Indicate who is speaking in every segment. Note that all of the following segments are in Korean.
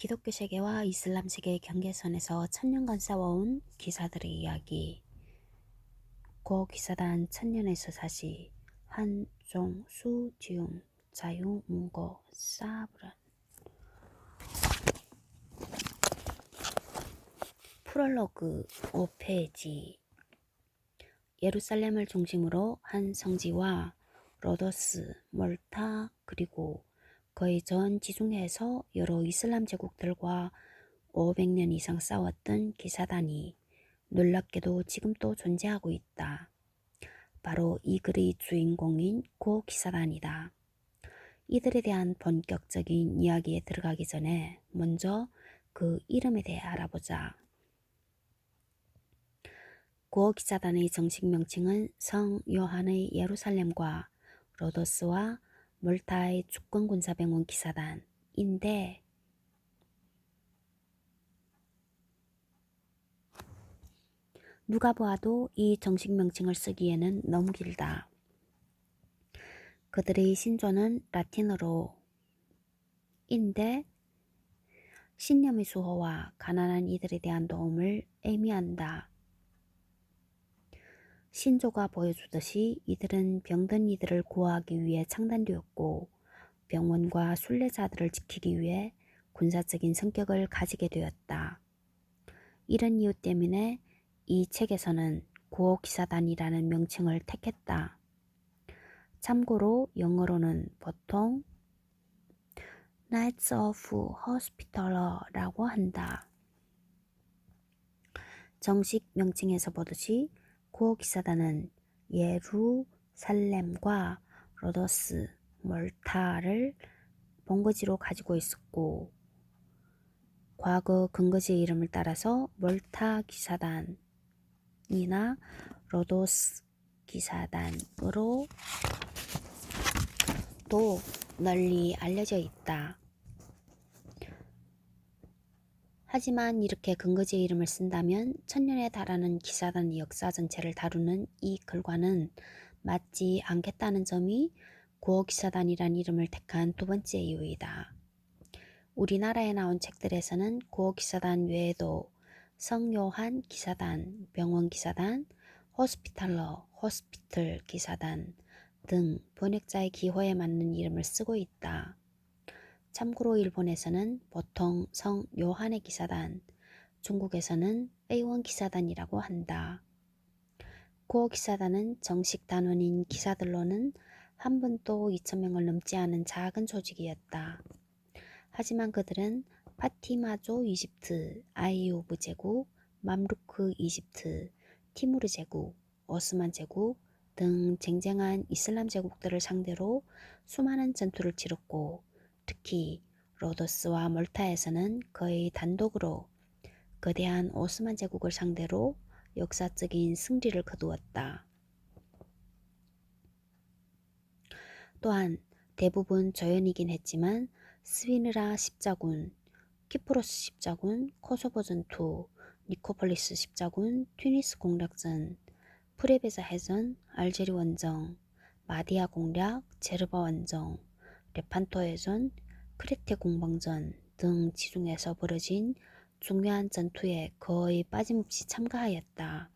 Speaker 1: 기독교 세계와 이슬람 세계의 경계선에서 천년간 싸워온 기사들의 이야기. 고 기사단 천년에서 사시 한종수 지웅 자유문고 사브란. 프롤로그 5페이지. 예루살렘을 중심으로 한 성지와 로도스, 몰타 그리고 거의 전 지중해에서 여러 이슬람 제국들과 500년 이상 싸웠던 기사단이 놀랍게도 지금 또 존재하고 있다. 바로 이 글의 주인공인 고 기사단이다. 이들에 대한 본격적인 이야기에 들어가기 전에 먼저 그 이름에 대해 알아보자. 고 기사단의 정식 명칭은 성 요한의 예루살렘과 로도스와 몰타의 주권군사병원 기사단인데 누가 보아도 이 정식 명칭을 쓰기에는 너무 길다. 그들의 신조는 라틴어로 인데 신념의 수호와 가난한 이들에 대한 도움을 의미한다. 신조가 보여주듯이 이들은 병든 이들을 구하기 위해 창단되었고 병원과 순례자들을 지키기 위해 군사적인 성격을 가지게 되었다. 이런 이유 때문에 이 책에서는 구호기사단이라는 명칭을 택했다. 참고로 영어로는 보통 Knights of Hospitaler라고 한다. 정식 명칭에서 보듯이 구호기사단은 예루살렘과 로도스, 몰타를 본거지로 가지고 있었고 과거 근거지의 이름을 따라서 몰타 기사단이나 로도스 기사단으로 또 널리 알려져 있다. 하지만 이렇게 근거지의 이름을 쓴다면 천년에 달하는 기사단의 역사 전체를 다루는 이 글과는 맞지 않겠다는 점이 구호기사단이란 이름을 택한 두 번째 이유이다. 우리나라에 나온 책들에서는 구호기사단 외에도 성요한 기사단, 병원 기사단, 호스피탈러, 호스피틀 기사단 등 번역자의 기호에 맞는 이름을 쓰고 있다. 참고로 일본에서는 보통 성 요한의 기사단, 중국에서는 의원 기사단이라고 한다. 구호 기사단은 정식 단원인 기사들로는 한 분도 2,000명을 넘지 않은 작은 조직이었다. 하지만 그들은 파티마조 이집트, 아이유브 제국, 맘루크 이집트, 티무르 제국, 오스만 제국 등 쟁쟁한 이슬람 제국들을 상대로 수많은 전투를 치렀고 특히 로도스와 몰타에서는 거의 단독으로 거대한 오스만 제국을 상대로 역사적인 승리를 거두었다. 또한 대부분 조연이긴 했지만 스위느라 십자군, 키프로스 십자군, 코소보 전투, 니코폴리스 십자군, 튜니스 공략전, 프레베자 해전, 알제리 원정, 마디아 공략, 제르바 원정, 레판토 해전, 크레테 공방전 등 지중해에서 벌어진 중요한 전투에 거의 빠짐없이 참가하였다.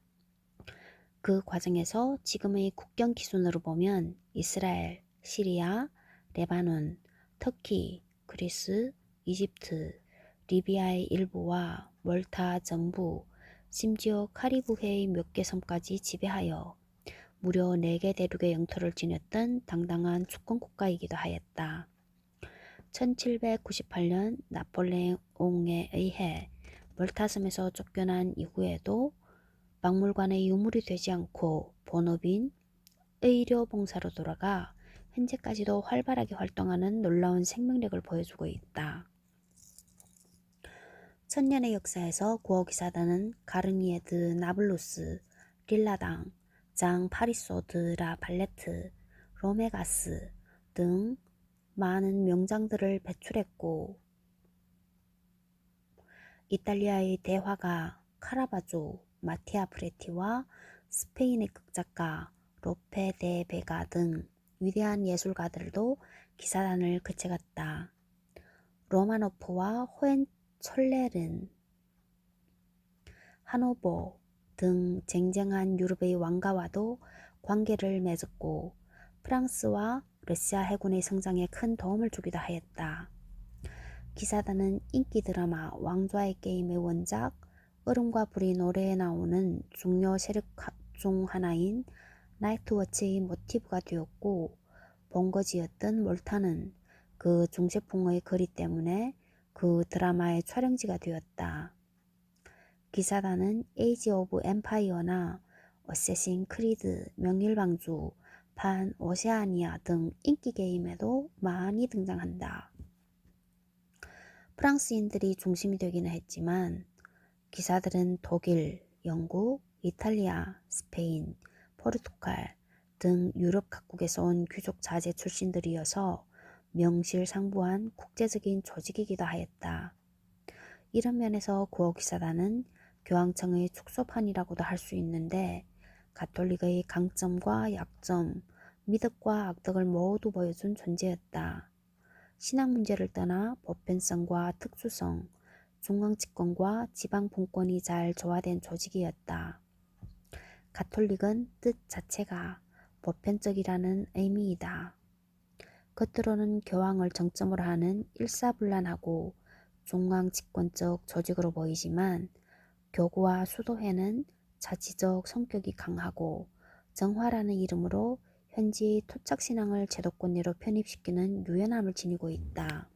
Speaker 1: 그 과정에서 지금의 국경 기준으로 보면 이스라엘, 시리아, 레바논, 터키, 그리스, 이집트, 리비아의 일부와 몰타 전부, 심지어 카리브해의 몇 개 섬까지 지배하여 무려 4개 대륙의 영토를 지녔던 당당한 주권국가이기도 하였다. 1798년 나폴레옹에 의해 몰타섬에서 쫓겨난 이후에도 박물관의 유물이 되지 않고 본업인 의료봉사로 돌아가 현재까지도 활발하게 활동하는 놀라운 생명력을 보여주고 있다. 천년의 역사에서 구호기사단은 가르니에드 나블루스, 릴라당, 장 파리소 드 라 발레트, 로메가스 등 많은 명장들을 배출했고 이탈리아의 대화가 카라바조, 마티아 프레티와 스페인의 극작가 로페 데 베가 등 위대한 예술가들도 기사단을 그쳐갔다. 로마노프와 촐레른, 하노버 등 쟁쟁한 유럽의 왕가와도 관계를 맺었고 프랑스와 러시아 해군의 성장에 큰 도움을 주기도 하였다. 기사단은 인기 드라마 왕좌의 게임의 원작 얼음과 불이 노래에 나오는 중요 세력 중 하나인 나이트워치의 모티브가 되었고 본거지였던 몰타는 그 중세풍의 거리 때문에 그 드라마의 촬영지가 되었다. 기사단은 에이지 오브 엠파이어나 어쌔신 크리드, 명일방주, 판 오세아니아 등 인기 게임에도 많이 등장한다. 프랑스인들이 중심이 되기는 했지만 기사들은 독일, 영국, 이탈리아, 스페인, 포르투갈 등 유럽 각국에서 온 귀족 자제 출신들이어서 명실상부한 국제적인 조직이기도 하였다. 이런 면에서 구어기사단은 교황청의 축소판이라고도 할 수 있는데 가톨릭의 강점과 약점, 미덕과 악덕을 모두 보여준 존재였다. 신앙 문제를 떠나 보편성과 특수성, 중앙집권과 지방분권이 잘 조화된 조직이었다. 가톨릭은 뜻 자체가 보편적이라는 의미이다. 겉으로는 교황을 정점으로 하는 일사불란하고 중앙집권적 조직으로 보이지만 교구와 수도회는 자치적 성격이 강하고 정화라는 이름으로 현지 토착신앙을 제도권 내로 편입시키는 유연함을 지니고 있다.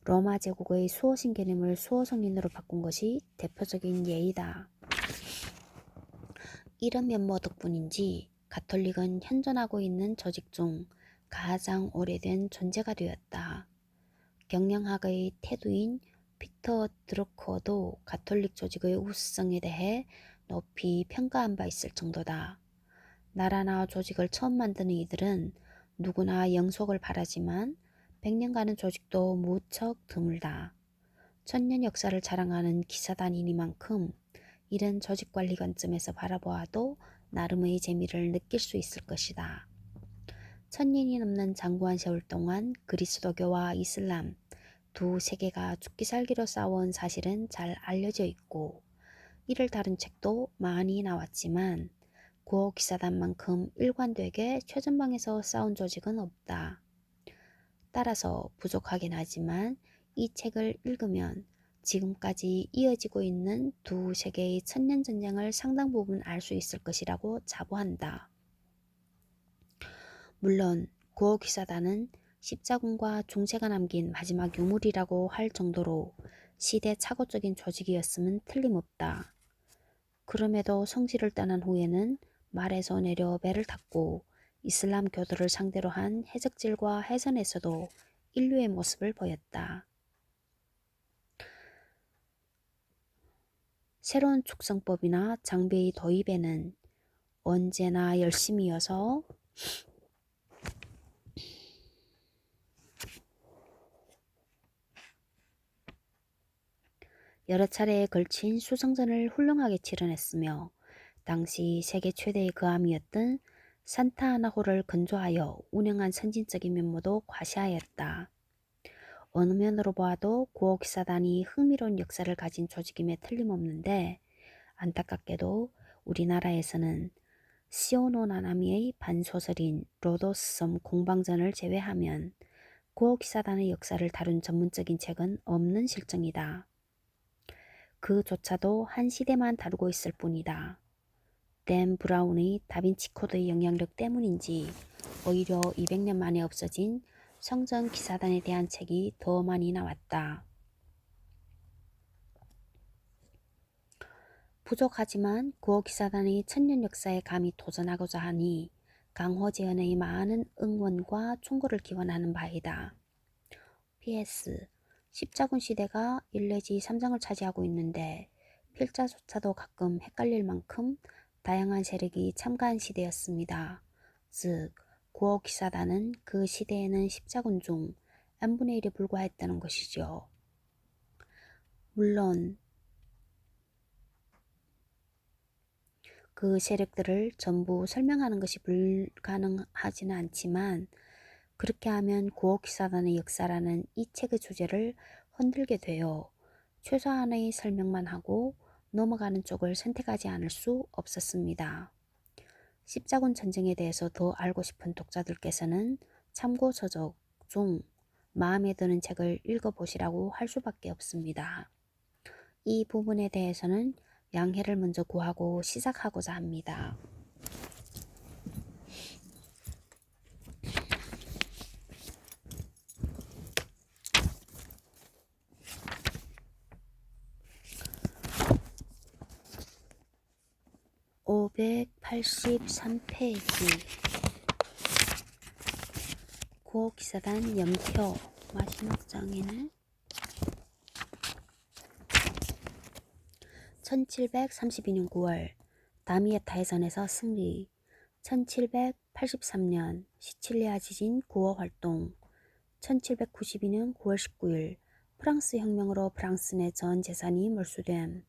Speaker 1: 로마 제국의 수호신 개념을 수호성인으로 바꾼 것이 대표적인 예이다. 이런 면모 덕분인지 가톨릭은 현존하고 있는 조직 중 가장 오래된 존재가 되었다. 경영학의 태두인 피터 드러커도 가톨릭 조직의 우수성에 대해 높이 평가한 바 있을 정도다. 나라나 조직을 처음 만드는 이들은 누구나 영속을 바라지만 100년가는 조직도 무척 드물다. 1000년 역사를 자랑하는 기사단이니만큼 이런 조직관리 관점에서 바라보아도 나름의 재미를 느낄 수 있을 것이다. 1000년이 넘는 장구한 세월 동안 그리스도교와 이슬람 두 세계가 죽기 살기로 싸워온 사실은 잘 알려져 있고 이를 다룬 책도 많이 나왔지만 구어기사단만큼 일관되게 최전방에서 싸운 조직은 없다. 따라서 부족하긴 하지만 이 책을 읽으면 지금까지 이어지고 있는 두 세계의 천년전쟁을 상당 부분 알 수 있을 것이라고 자부한다. 물론 구어기사단은 십자군과 중세가 남긴 마지막 유물이라고 할 정도로 시대착오적인 조직이었음은 틀림없다. 그럼에도 성지를 떠난 후에는 말에서 내려 배를 탔고 이슬람 교도를 상대로 한 해적질과 해선에서도 인류의 모습을 보였다. 새로운 축성법이나 장비의 도입에는 언제나 열심이어서 여러 차례에 걸친 수성전을 훌륭하게 치러냈으며 당시 세계 최대의 거함이었던 산타아나호를 건조하여 운영한 선진적인 면모도 과시하였다. 어느 면으로 보아도 구어기사단이 흥미로운 역사를 가진 조직임에 틀림없는데 안타깝게도 우리나라에서는 시오노 나나미의 반소설인 로도스섬 공방전을 제외하면 구어기사단의 역사를 다룬 전문적인 책은 없는 실정이다. 그조차도 한 시대만 다루고 있을 뿐이다. 댄 브라운의 다빈치 코드의 영향력 때문인지 오히려 200년 만에 없어진 성전 기사단에 대한 책이 더 많이 나왔다. 부족하지만 구어기사단의 천년 역사에 감히 도전하고자 하니 강호재현의 많은 응원과 충고를 기원하는 바이다. PS 십자군 시대가 1 내지 3장을 차지하고 있는데 필자조차도 가끔 헷갈릴 만큼 다양한 세력이 참가한 시대였습니다. 즉 구어기사단은 그 시대에는 십자군 중 n분의 1에 불과했다는 것이죠. 물론 그 세력들을 전부 설명하는 것이 불가능하지는 않지만 그렇게 하면 구어기사단의 역사라는 이 책의 주제를 흔들게 되어 최소한의 설명만 하고 넘어가는 쪽을 선택하지 않을 수 없었습니다. 십자군 전쟁에 대해서 더 알고 싶은 독자들께서는 참고 서적 중 마음에 드는 책을 읽어보시라고 할 수밖에 없습니다. 이 부분에 대해서는 양해를 먼저 구하고 시작하고자 합니다. (583페이지) 구호기사단 연표 마지막 장에는 1732년 9월 다미에타 해전에서 승리, 1783년 시칠리아 지진 구호 활동, 1792년 9월 19일 프랑스 혁명으로 프랑스 내 전 재산이 몰수됨,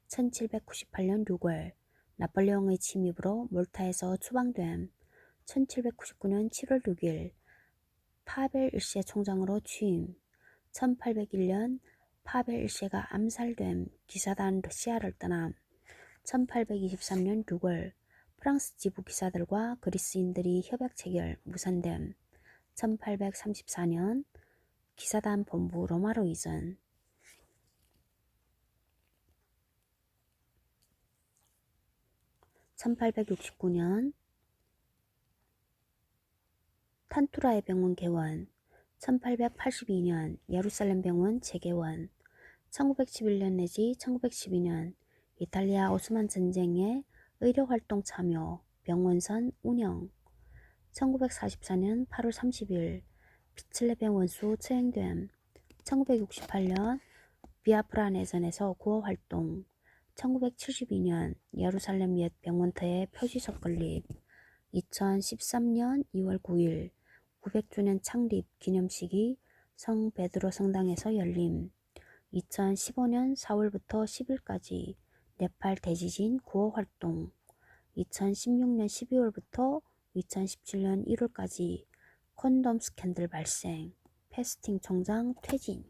Speaker 1: 1798년 6월 나폴레옹의 침입으로 몰타에서 추방됨, 1799년 7월 6일 파벨 1세 총장으로 취임, 1801년 파벨 1세가 암살됨, 기사단 러시아를 떠남, 1823년 6월 프랑스 지부 기사들과 그리스인들이 협약 체결 무산됨, 1834년 기사단 본부 로마로 이전, 1869년 탄투라의 병원 개원, 1882년 예루살렘 병원 재개원, 1911년 내지 1912년 이탈리아 오스만 전쟁에 의료활동 참여, 병원선 운영, 1944년 8월 30일 비틀레병 원수 처형됨, 1968년 비아프라 내전에서 구호활동, 1972년 예루살렘 옛 병원터의 표지석 건립, 2013년 2월 9일 900주년 창립 기념식이 성 베드로 성당에서 열림, 2015년 4월부터 10일까지 네팔 대지진 구호 활동, 2016년 12월부터 2017년 1월까지 콘돔 스캔들 발생, 패스팅 총장 퇴진.